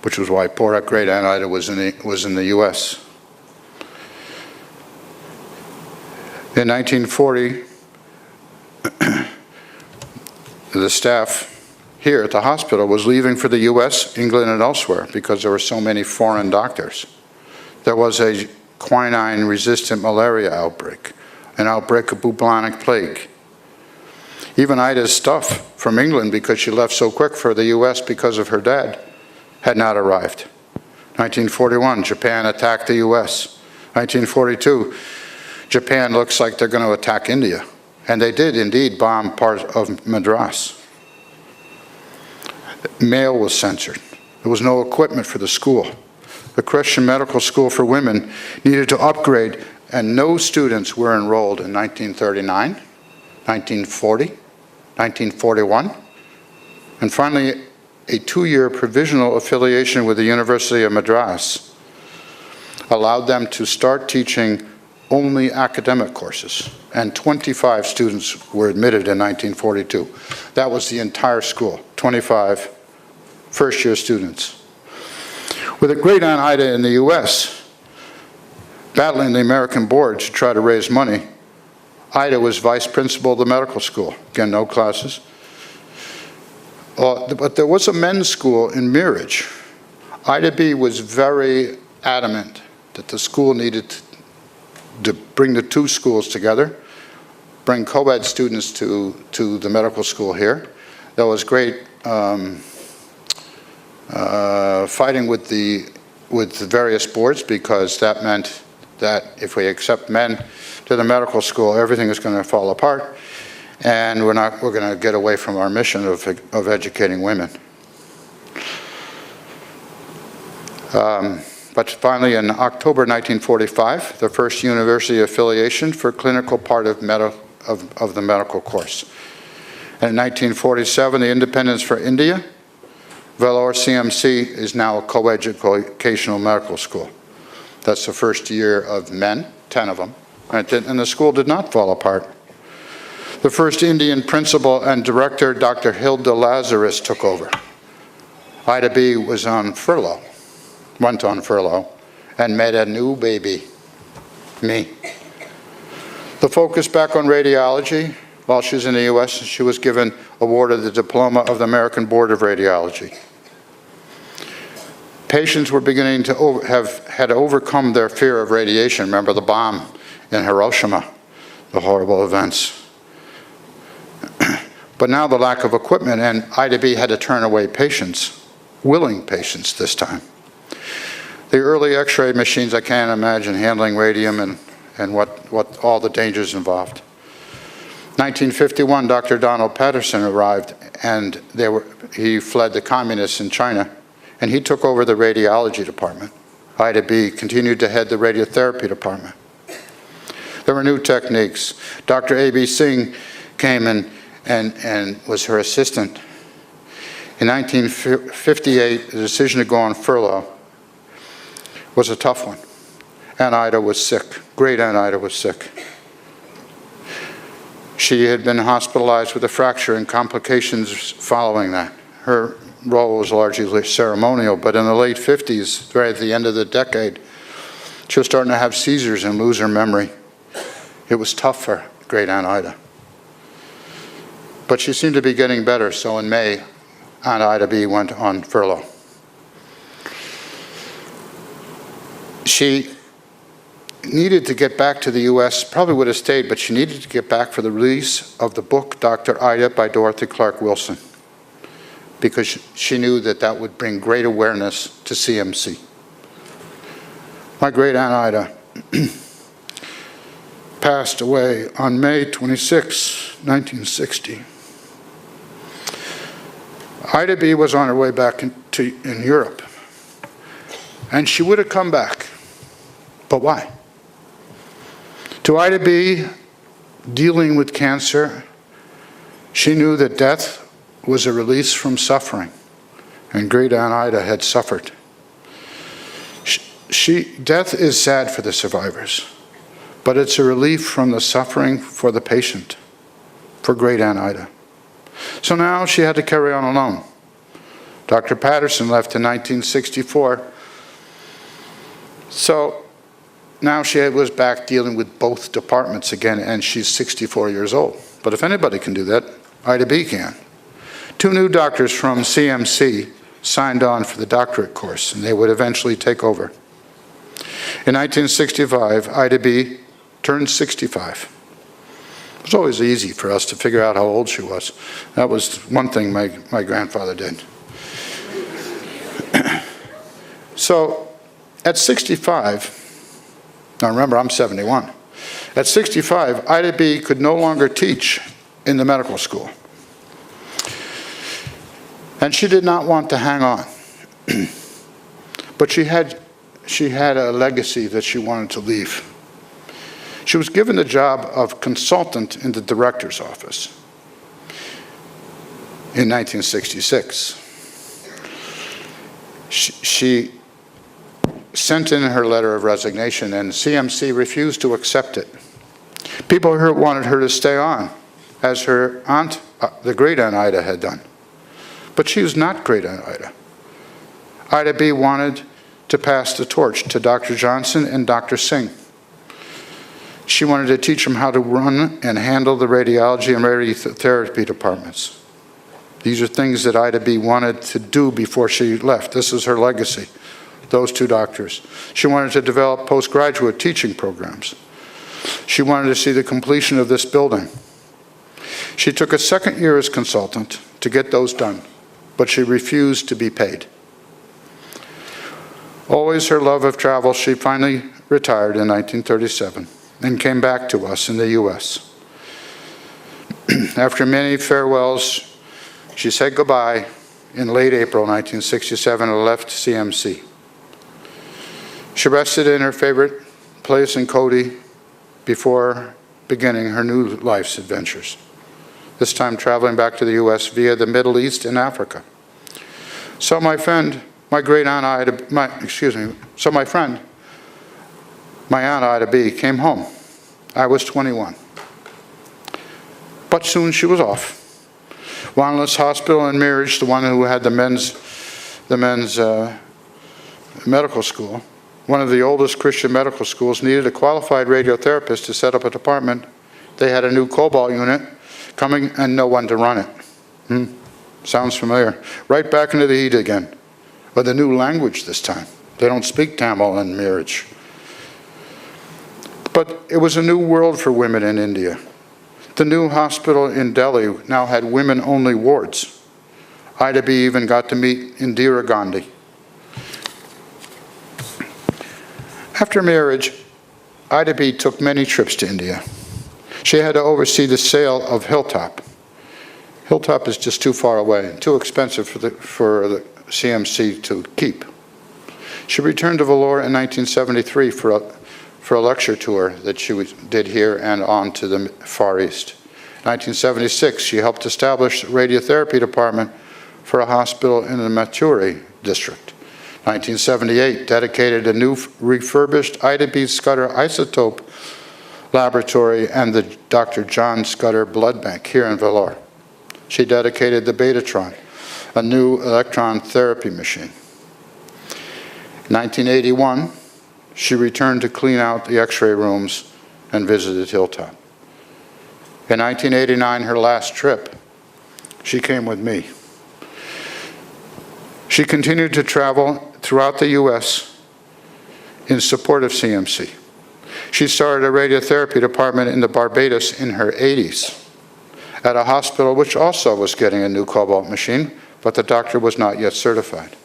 which was why poor great Aunt Ida was in the U.S. In 1940, the staff here at the hospital was leaving for the U.S., England, and elsewhere because there were so many foreign doctors. There was a quinine-resistant malaria outbreak, an outbreak of bubonic plague. Even Ida's stuff from England, because she left so quick for the U.S. because of her dad, had not arrived. 1941, Japan attacked the U.S. 1942, Japan looks like they're going to attack India. And they did indeed bomb part of Madras. Mail was censored. There was no equipment for the school. The Christian Medical School for Women needed to upgrade, and no students were enrolled in 1939, 1940, 1941, and finally a 2-year provisional affiliation with the University of Madras allowed them to start teaching only academic courses, and 25 students were admitted in 1942. That was the entire school, 25 first-year students. With a great Aunt Ida in the U.S., battling the American board to try to raise money, Ida was vice principal of the medical school. Again, no classes. But there was a men's school in Mirage. Ida B. was very adamant that the school needed to bring the two schools together, bring co-ed students to the medical school here. There was great fighting with the various boards, because that meant that if we accept men to the medical school, everything is going to fall apart, and we're going to get away from our mission of educating women. But finally, in October 1945, the first university affiliation for clinical part of the medical course. And in 1947, the independence for India, Vellore CMC is now a co-educational medical school. That's the first year of men, 10 of them, and the school did not fall apart. The first Indian principal and director, Dr. Hilda Lazarus, took over. Ida B. was on furlough, went on furlough, and made a new baby, me. The focus back on radiology. While she was in the U.S., she was awarded the diploma of the American Board of Radiology. Patients were beginning to had overcome their fear of radiation. Remember the bomb in Hiroshima, the horrible events. But now the lack of equipment, and Ida B. had to turn away patients, willing patients this time. The early X-ray machines, I can't imagine handling radium and what all the dangers involved. 1951, Dr. Donald Patterson arrived, and he fled the communists in China, and he took over the radiology department. Ida B. continued to head the radiotherapy department. There were new techniques. Dr. A.B. Singh came and was her assistant. In 1958, the decision to go on furlough was a tough one. Aunt Ida was sick. Great Aunt Ida was sick. She had been hospitalized with a fracture and complications following that. Her role was largely ceremonial, but in the late 50s, right at the end of the decade, she was starting to have seizures and lose her memory. It was tough for great Aunt Ida. But she seemed to be getting better, so in May, Aunt Ida B. went on furlough. She needed to get back to the U.S., probably would have stayed, but she needed to get back for the release of the book, Dr. Ida by Dorothy Clark Wilson, because she knew that that would bring great awareness to CMC. My great Aunt Ida passed away on May 26, 1960. Ida B. was on her way back in Europe, and she would have come back, but why? To Ida B., dealing with cancer, she knew that death was a release from suffering, and great Aunt Ida had suffered. Death is sad for the survivors, but it's a relief from the suffering for the patient, for great Aunt Ida. So now she had to carry on alone. Dr. Patterson left in 1964. So now she was back dealing with both departments again, and she's 64 years old. But if anybody can do that, Ida B can. 2 new doctors from CMC signed on for the doctorate course, and they would eventually take over. In 1965, Ida B turned 65. It was always easy for us to figure out how old she was. That was one thing my grandfather did. So at 65, now remember I'm 71, at 65, Ida B could no longer teach in the medical school. And she did not want to hang on. But she had a legacy that she wanted to leave. She was given the job of consultant in the director's office in 1966. She sent in her letter of resignation, and CMC refused to accept it. People wanted her to stay on, as her aunt, the great-aunt Ida, had done. But she was not great-aunt Ida. Ida B wanted to pass the torch to Dr. Johnson and Dr. Singh. She wanted to teach them how to run and handle the radiology and radiotherapy departments. These are things that Ida B wanted to do before she left. This is her legacy, those 2 doctors. She wanted to develop postgraduate teaching programs. She wanted to see the completion of this building. She took a 2nd year as consultant to get those done, but she refused to be paid. Always her love of travel, she finally retired in 1937 and came back to us in the U.S. After many farewells, she said goodbye in late April 1967 and left CMC. She rested in her favorite place in Cody before beginning her new life's adventures, this time traveling back to the U.S. via the Middle East and Africa. So my friend, my aunt Ida B came home. I was 21. But soon she was off. Wanless Hospital in Mirage, the one who had the men's medical school, one of the oldest Christian medical schools, needed a qualified radiotherapist to set up a department. They had a new cobalt unit coming and no one to run it. Sounds familiar. Right back into the heat again. But the new language this time. They don't speak Tamil in Mirage. But it was a new world for women in India. The new hospital in Delhi now had women-only wards. Ida B even got to meet Indira Gandhi. After marriage, Ida B took many trips to India. She had to oversee the sale of Hilltop. Hilltop is just too far away and too expensive for the CMC to keep. She returned to Vellore in 1973 for a lecture tour that she did here and on to the Far East. In 1976, she helped establish a radiotherapy department for a hospital in the Mathuri district. 1978, dedicated a new refurbished Ida B Scudder isotope laboratory and the Dr. John Scudder blood bank here in Vellore. She dedicated the Betatron, a new electron therapy machine. In 1981, she returned to clean out the x-ray rooms and visited Hilltop. In 1989, her last trip, she came with me. She continued to travel throughout the U.S. in support of CMC. She started a radiotherapy department in the Barbados in her 80s at a hospital which also was getting a new cobalt machine, but the doctor was not yet certified.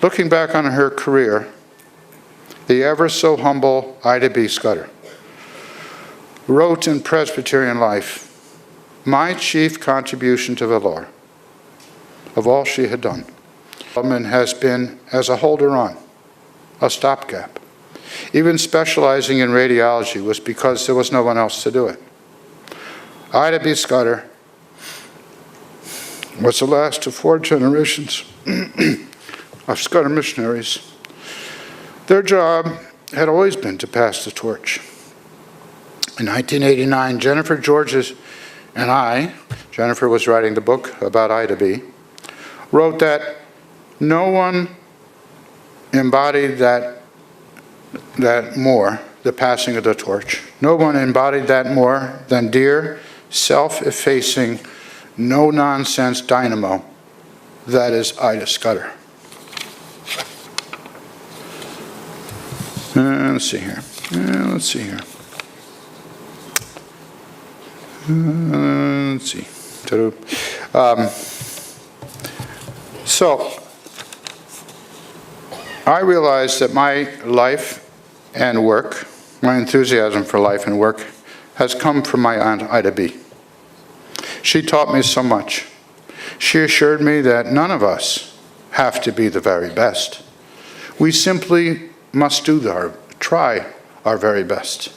Looking back on her career, the ever so humble Ida B Scudder wrote in Presbyterian Life, "My chief contribution to Vellore, of all she had done, has been as a holder-on, a stopgap. Even specializing in radiology was because there was no one else to do it." Ida B Scudder was the last of 4 generations of Scudder missionaries. Their job had always been to pass the torch. In 1989, Jennifer Georges and I, Jennifer was writing the book about Ida B, wrote that no one embodied that more, the passing of the torch. No one embodied that more than dear, self-effacing, no-nonsense dynamo. That is Ida Scudder. Let's see here. Let's see. So, I realized that my life and work, my enthusiasm for life and work, has come from my Aunt Ida B. She taught me so much. She assured me that none of us have to be the very best. We simply must try our very best.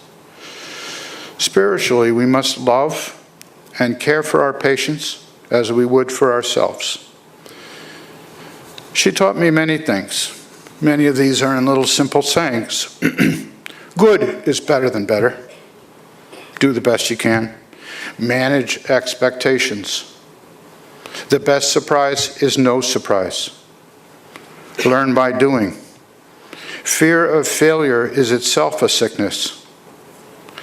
Spiritually, we must love and care for our patients as we would for ourselves. She taught me many things. Many of these are in little simple sayings. Good is better than better. Do the best you can. Manage expectations. The best surprise is no surprise. Learn by doing. Fear of failure is itself a sickness.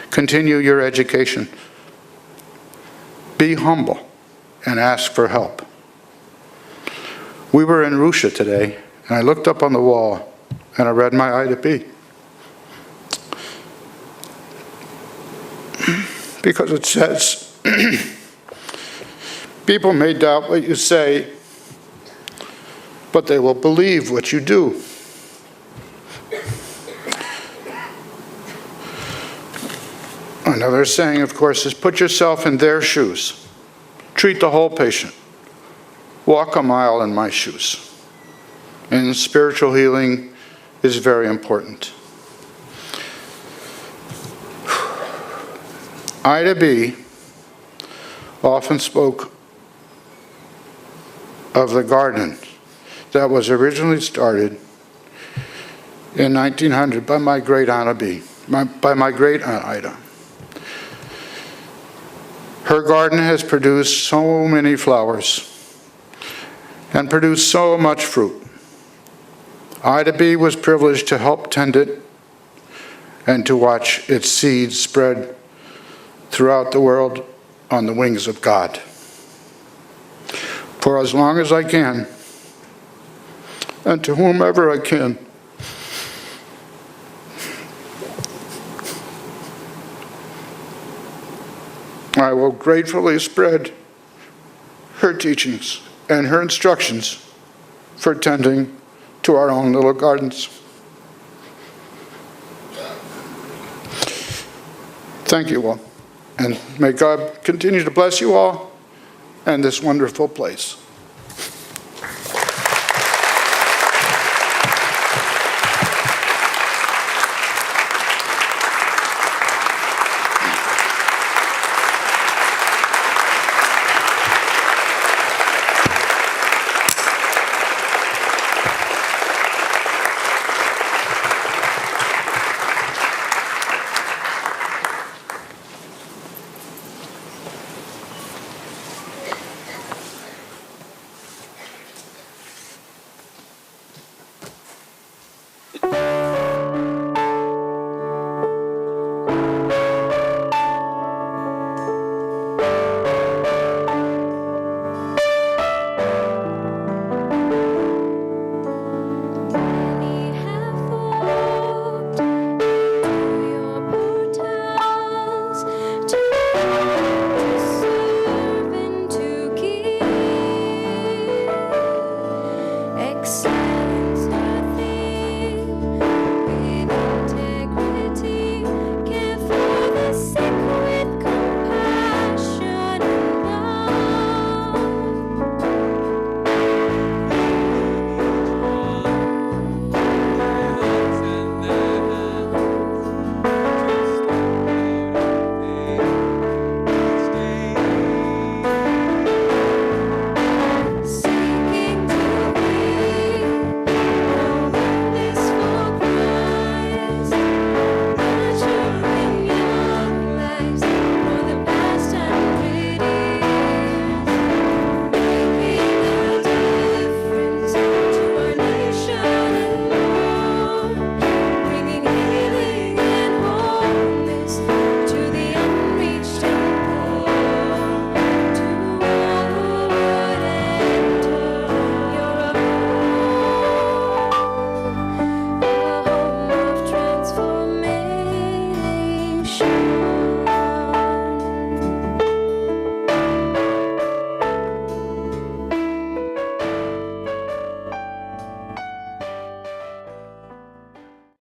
Continue your education. Be humble and ask for help. We were in Russia today, and I looked up on the wall and I read my Ida B. Because it says, people may doubt what you say, but they will believe what you do. Another saying, of course, is put yourself in their shoes. Treat the whole patient. Walk a mile in my shoes. And spiritual healing is very important. Ida B. often spoke of the garden that was originally started in 1900 by my great Aunt Ida. Her garden has produced so many flowers and produced so much fruit. Ida B. was privileged to help tend it and to watch its seeds spread throughout the world on the wings of God. For as long as I can, and to whomever I can, I will gratefully spread her teachings and her instructions for tending to our own little gardens. Thank you all, and may God continue to bless you all and this wonderful place.